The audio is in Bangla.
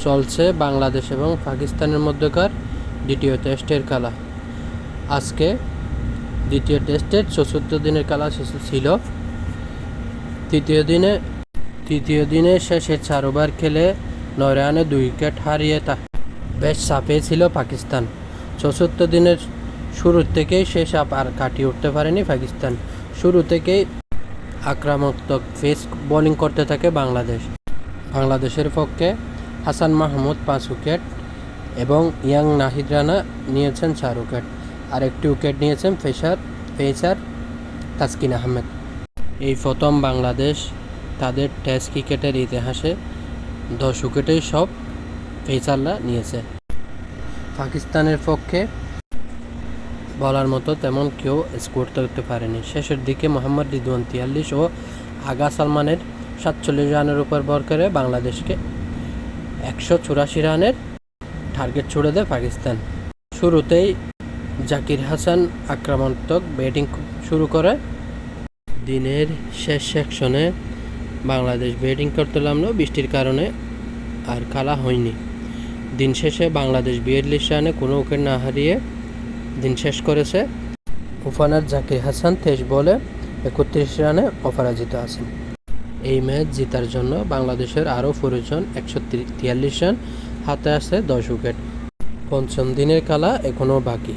চলছে বাংলাদেশ এবং পাকিস্তানের মধ্যকার দ্বিতীয় টেস্টের খেলা। আজকে দ্বিতীয় টেস্টের ৭৪ দিনের খেলা ছিল। তৃতীয় দিনে শেষে ৪ ওভার খেলে ৯ রানে ২ উইকেট হারিয়ে বেশ চাপে ছিল পাকিস্তান। ৭৪ দিনের শুরুর থেকেই শেষ চাপ আর কাটিয়ে উঠতে পারেনি পাকিস্তান। শুরু থেকেই আক্রমণাত্মক পেস বোলিং করতে থাকে বাংলাদেশের পক্ষে হাসান মাহমুদ ৫ উইকেট এবং ইয়াং নাহিদ রানা নিয়েছেন ৪ উইকেট, আর একটি উইকেট নিয়েছেন পেসার তাসকিন আহমেদ। এই প্রথম বাংলাদেশ তাদের টেস্ট ক্রিকেটের ইতিহাসে ১০ উইকেটেই সব পেসাররা নিয়েছে। পাকিস্তানের পক্ষে বলার মতো তেমন কেউ স্কোর করতে পারেনি। শেষের দিকে মোহাম্মদ রিদওয়ান ৪৩ ও আগা সালমানের ৪৭ রানের উপর ভর করে বাংলাদেশকে ১৮৪ রানের টার্গেট ছুড়ে দেয় পাকিস্তান। শুরুতেই জাকির হাসান আক্রমণাত্মক ব্যাটিং শুরু করে। দিনের শেষ সেকশনে বাংলাদেশ ব্যাটিং করতে নামলেও বৃষ্টির কারণে আর খেলা হয়নি। দিন শেষে বাংলাদেশ ৪২ রানে কোনো উইকেট না হারিয়ে দিন শেষ করেছে। ওপেনার জাকির হাসান ২৩ বলে ৩১ রানে অপরাজিত আছেন। এই ম্যাচ জেতার জন্য বাংলাদেশের আরও প্রয়োজন ১৪৩ রান, হাতে আছে ১০ উইকেট। পঞ্চম দিনের খেলা এখনও বাকি।